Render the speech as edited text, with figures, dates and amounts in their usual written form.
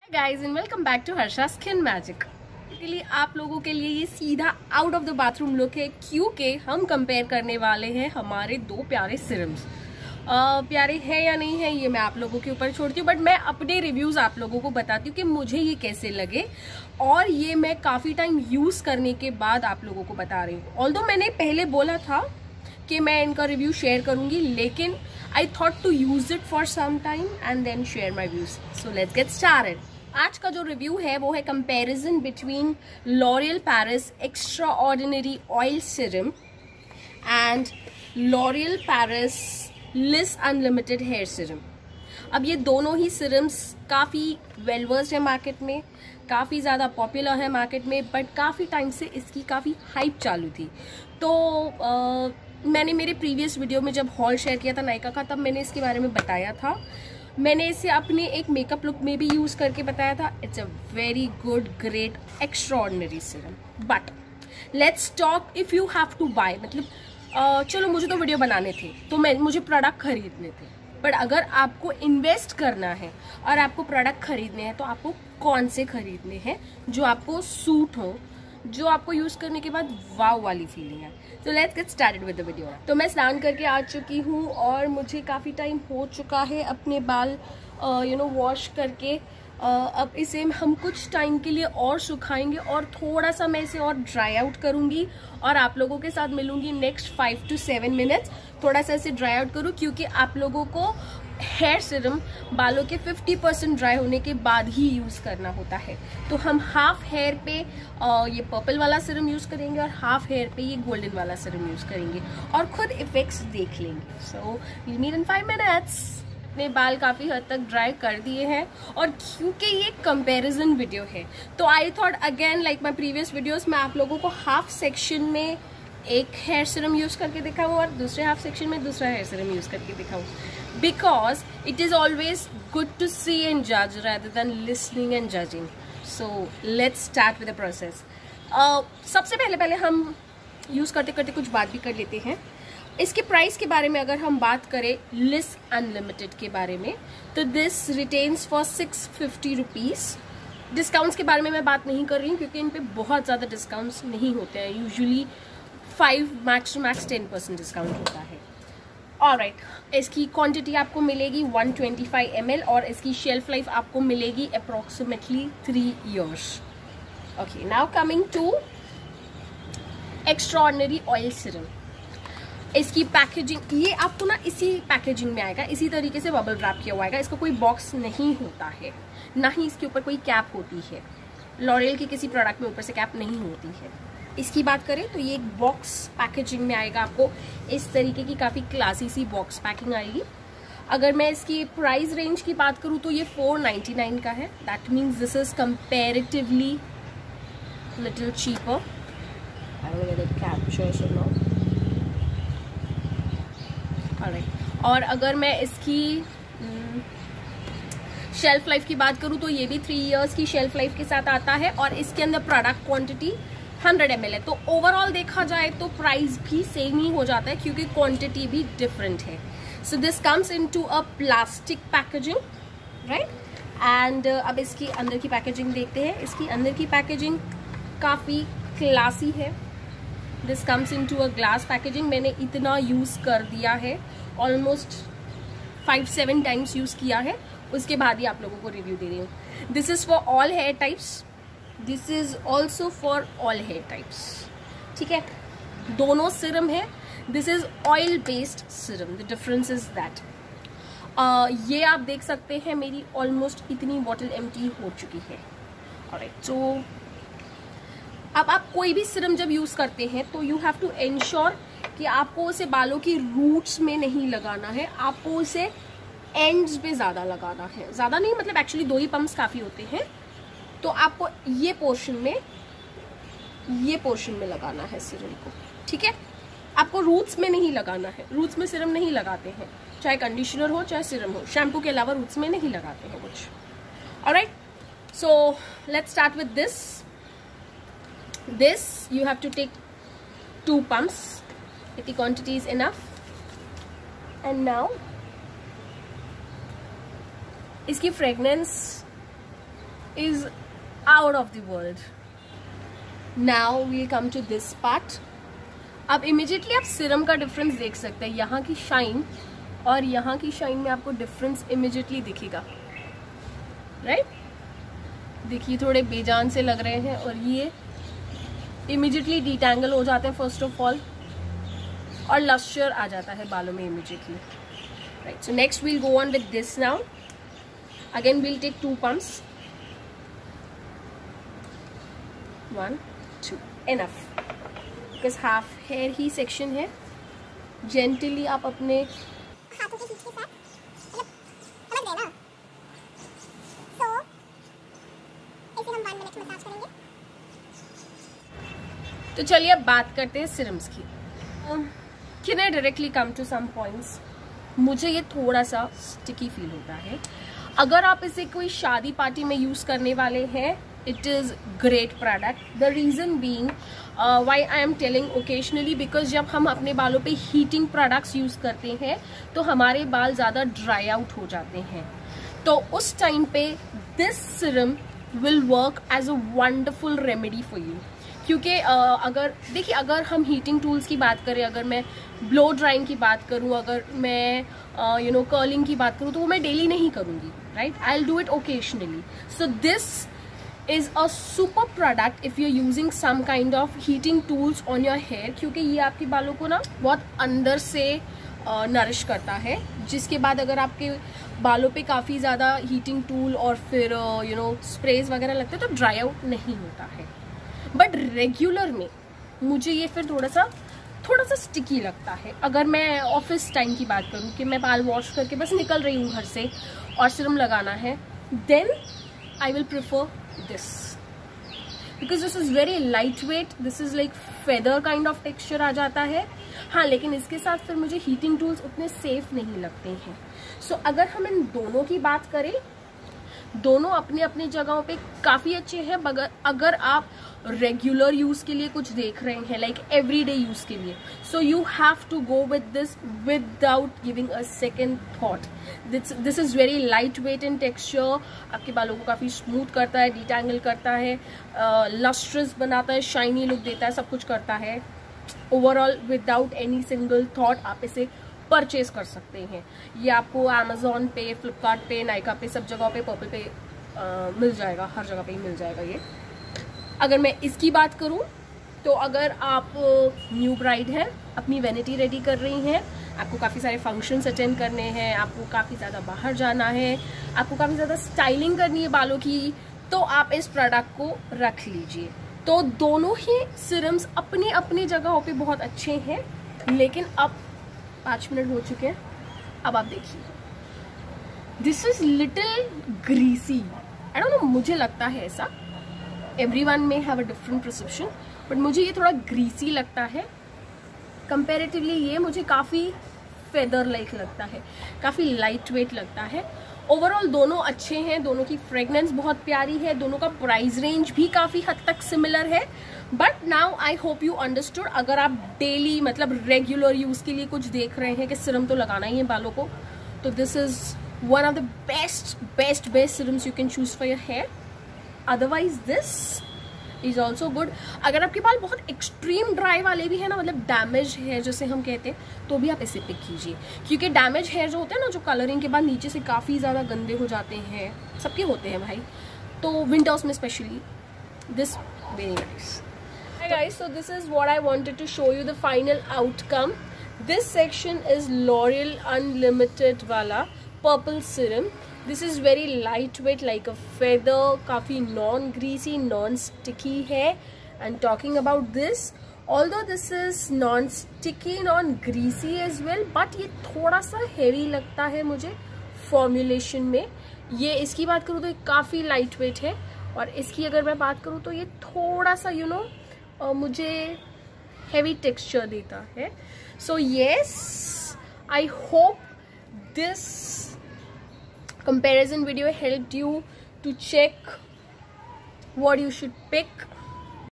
Guys and welcome back to Harsha skin magic. के लिए आप लोगों के लिए ये सीधा out of the bathroom look है, क्योंकि हम कंपेयर करने वाले हैं हमारे दो प्यारे सिरम्स। प्यारे हैं या नहीं है ये मैं आप लोगों के ऊपर छोड़ती हूँ, बट मैं अपने रिव्यूज आप लोगों को बताती हूँ कि मुझे ये कैसे लगे, और ये मैं काफी टाइम यूज करने के बाद आप लोगों को बता रही हूँ। ऑल्दो मैंने पहले बोला था कि मैं इनका रिव्यू शेयर करूंगी, लेकिन I thought to use it for some time and then share my views. So let's get started. आज का जो रिव्यू है वो है comparison between L'Oreal Paris extraordinary oil serum and L'Oreal Paris Liss unlimited hair serum. अब ये दोनों ही serums काफ़ी वेलवर्स्ड है मार्केट में, काफ़ी ज़्यादा पॉपुलर है मार्केट में, बट काफ़ी टाइम से इसकी काफ़ी हाइप चालू थी। तो मैंने मेरे प्रीवियस वीडियो में जब हॉल शेयर किया था नायका का, तब मैंने इसके बारे में बताया था। मैंने इसे अपने एक मेकअप लुक में भी यूज़ करके बताया था। It's a very good great extraordinary serum. But let's talk if you have to buy, मतलब चलो मुझे तो वीडियो बनाने थे तो मुझे प्रोडक्ट खरीदने थे, बट अगर आपको इन्वेस्ट करना है और आपको प्रोडक्ट खरीदने हैं तो आपको कौन से खरीदने हैं जो आपको सूट हो, जो आपको यूज करने के बाद वाव वाली फीलिंग है। तो let's get started with the video. तो मैं स्नान करके आ चुकी हूँ और मुझे काफ़ी टाइम हो चुका है अपने बाल वॉश करके। अब इसे हम कुछ टाइम के लिए और सुखाएंगे और थोड़ा सा मैं इसे और ड्राई आउट करूँगी और आप लोगों के साथ मिलूंगी नेक्स्ट 5 to 7 मिनट्स। थोड़ा सा इसे ड्राई आउट करूँ, क्योंकि आप लोगों को हेयर सीरम बालों के 50% ड्राई होने के बाद ही यूज़ करना होता है। तो हम हाफ हेयर पे ये पर्पल वाला सीरम यूज़ करेंगे और हाफ हेयर पे ये गोल्डन वाला सीरम यूज़ करेंगे और खुद इफेक्ट्स देख लेंगे। So we'll meet in 5 minutes. अपने बाल काफ़ी हद तक ड्राई कर दिए हैं, और क्योंकि ये कंपैरिजन वीडियो है तो I thought again like my previous videos मैं आप लोगों को हाफ सेक्शन में एक हेयर सीरम यूज करके दिखाऊँ और दूसरे हाफ सेक्शन में दूसरा हेयर सीरम यूज करके दिखाऊँ, because it is always good to see and जज rather than listening and judging. So let's start with the process. सबसे पहले हम यूज करते करते कुछ बात भी कर लेते हैं। इसके प्राइस के बारे में अगर हम बात करें लिस अनलिमिटेड के बारे में, तो this retains for 650 rupees. Discounts के बारे में मैं बात नहीं कर रही हूँ क्योंकि इन पे बहुत ज़्यादा डिस्काउंट्स नहीं होते हैं, usually 5 max to max 10% discount होता है। ऑलराइट, इसकी क्वांटिटी आपको मिलेगी 125 ml और इसकी शेल्फ लाइफ आपको मिलेगी approximately 3 years। Okay, now coming to extraordinary oil serum. इसकी पैकेजिंग ये आपको ना इसी पैकेजिंग में आएगा, इसी तरीके से बबल रैप किया हुआ आएगा। इसका कोई बॉक्स नहीं होता है, ना ही इसके ऊपर कोई कैप होती है। लॉरियल के किसी प्रोडक्ट में ऊपर से कैप नहीं होती है। इसकी बात करें तो ये एक बॉक्स पैकेजिंग में आएगा, आपको इस तरीके की काफ़ी क्लासी सी बॉक्स पैकिंग आएगी। अगर मैं इसकी प्राइस रेंज की बात करूँ तो ये 499 का है। That means this is comparatively little cheaper. और अगर मैं इसकी शेल्फ लाइफ की बात करूँ तो ये भी 3 years की शेल्फ लाइफ के साथ आता है, और इसके अंदर प्रोडक्ट क्वांटिटी 100 ml है। तो ओवरऑल देखा जाए तो प्राइस भी सेम ही हो जाता है क्योंकि क्वांटिटी भी डिफरेंट है। So this comes into a plastic packaging, right. And अब इसकी अंदर की पैकेजिंग देखते हैं। इसकी अंदर की पैकेजिंग काफ़ी क्लासी है। This comes into a glass packaging. मैंने इतना यूज़ कर दिया है, ऑलमोस्ट 5-7 टाइम्स यूज़ किया है, उसके बाद ही आप लोगों को रिव्यू दे रही हूँ। This is for all hair types, this is also for all hair types. ठीक है, दोनों सीरम है। This is oil based serum, the difference is that. ये आप देख सकते हैं मेरी ऑलमोस्ट इतनी बॉटल एम्प्टी हो चुकी है। ऑलराइट, सो अब आप कोई भी सीरम जब यूज करते हैं तो यू हैव टू एंश्योर कि आपको उसे बालों की रूट्स में नहीं लगाना है, आपको उसे एंड्स पे ज्यादा लगाना है। ज्यादा नहीं, मतलब एक्चुअली 2 ही पंप्स काफी होते हैं। तो आपको ये पोर्शन में लगाना है सीरम को। ठीक है, आपको रूट्स में नहीं लगाना है। रूट्स में सीरम नहीं लगाते हैं, चाहे कंडीशनर हो चाहे सीरम हो, शैम्पू के अलावा रूट्स में नहीं लगाते हैं कुछ। Alright, so let's start with this. You have to take 2 pumps if the quantity is enough. And now इसकी fragrance is out of the world. Now we'll come to this part. अब immediately आप serum का difference देख सकते हैं. यहाँ की shine और यहाँ की शाइन में आपको डिफरेंस इमिजिएटली दिखेगा, राइट? देखिए थोड़े बेजान से लग रहे हैं और ये इमिजिएटली डिटैंगल हो जाते हैं फर्स्ट ऑफ ऑल, और लस्टर आ जाता है बालों में immediately, right? So next we'll go on with this now. Again we'll take 2 pumps. 1 2 enough, because half hair ही सेक्शन है. जेंटली आप अपने हाथों के बीच के साथ समझ गए ना, तो इसे हम 1 मिनट मसाज करेंगे. तो चलिए अब बात करते हैं सिरम्स की. Can I directly come to some points? मुझे ये थोड़ा सा स्टिकी फील होता है. अगर आप इसे कोई शादी पार्टी में यूज करने वाले हैं, it is great product. The reason being why I am telling occasionally, because जब हम अपने बालों पे heating products यूज करते हैं तो हमारे बाल ज़्यादा dry out हो जाते हैं. तो उस टाइम पे this serum will work as a wonderful remedy for you. क्योंकि अगर देखिए, अगर हम हीटिंग टूल्स की बात करें, अगर मैं ब्लो ड्राइंग की बात करूं, अगर मैं कर्लिंग की बात करूं, तो वो मैं डेली नहीं करूंगी, right? I will do it occasionally. So this is a super product if you're using some kind of heating tools on your hair, क्योंकि ये आपके बालों को ना बहुत अंदर से नरिश करता है. जिसके बाद अगर आपके बालों पे काफ़ी ज़्यादा हीटिंग टूल और फिर स्प्रेज वगैरह लगते हैं तो ड्राई आउट नहीं होता है. बट रेगुलर में मुझे ये फिर थोड़ा सा स्टिकी लगता है. अगर मैं ऑफिस टाइम की बात करूँ कि मैं बाल वॉश करके बस निकल रही हूँ घर से और सीरम लगाना है, then I will prefer this, because this is very lightweight. This is like feather kind of texture आ जाता है. हाँ, लेकिन इसके साथ फिर मुझे हीटिंग टूल्स उतने सेफ नहीं लगते हैं. सो अगर हम इन दोनों की बात करें, दोनों अपनी अपनी जगहों पे काफ़ी अच्छे हैं. अगर आप रेगुलर यूज़ के लिए कुछ देख रहे हैं, लाइक एवरीडे यूज़ के लिए, so you have to go with this without giving a second thought. This is very lightweight in texture. आपके बालों को काफ़ी स्मूथ करता है, डिटैंगल करता है, लस्ट्रस बनाता है, शाइनी लुक देता है, सब कुछ करता है. Overall without any single thought आप इसे परचेज कर सकते हैं. ये आपको अमेजोन पे, फ्लिपकार्ट पे, नाइका पे, सब जगह पे, पर्पल पे मिल जाएगा. हर जगह पे ही मिल जाएगा ये. अगर मैं इसकी बात करूं तो अगर आप न्यू ब्राइड हैं, अपनी वैनिटी रेडी कर रही हैं, आपको काफ़ी सारे फंक्शंस अटेंड करने हैं, आपको काफ़ी ज़्यादा बाहर जाना है, आपको काफ़ी ज़्यादा स्टाइलिंग करनी है बालों की, तो आप इस प्रोडक्ट को रख लीजिए. तो दोनों ही सीरम्स अपनी अपनी जगहों पे बहुत अच्छे हैं. लेकिन अब 5 मिनट हो चुके हैं. अब आप देखिए, this is little greasy. I don't know, मुझे लगता है ऐसा. एवरीवन में have a different perception, but मुझे ये थोड़ा ग्रीसी लगता है. कंपैरेटिवली ये मुझे काफ़ी फेदर लाइक लगता है, काफ़ी लाइट वेट लगता है. ओवरऑल दोनों अच्छे हैं. दोनों की फ्रेगनेंस बहुत प्यारी है. दोनों का प्राइस रेंज भी काफ़ी हद तक सिमिलर है. But now I hope you understood. अगर आप डेली मतलब रेगुलर यूज़ के लिए कुछ देख रहे हैं कि सीरम तो लगाना ही है बालों को, तो this is one of the best serums you can choose for your hair. Otherwise this is also good. अगर आपके बाल बहुत एक्सट्रीम ड्राई वाले भी है ना, मतलब डैमेज हेयर जैसे हम कहते हैं, तो भी आप इसे पिक कीजिए. क्योंकि डैमेज हेयर जो होते हैं ना, जो कलरिंग के बाद नीचे से काफ़ी ज़्यादा गंदे हो जाते हैं, सबके होते हैं भाई, तो विंटर्स में specially this very nice. Hi guys, so this is what I wanted to show you, the final outcome. This section is L'Oreal Unlimited वाला purple serum. This is very lightweight like a feather, काफ़ी non-greasy, non-sticky है. And talking about this, although this is non-sticky, non-greasy as well, but ये थोड़ा सा heavy लगता है मुझे formulation में. ये इसकी बात करूँ तो ये काफ़ी lightweight है, और इसकी अगर मैं बात करूँ तो ये थोड़ा सा मुझे heavy texture देता है. So yes, I hope this comparison video helped you to check what you should pick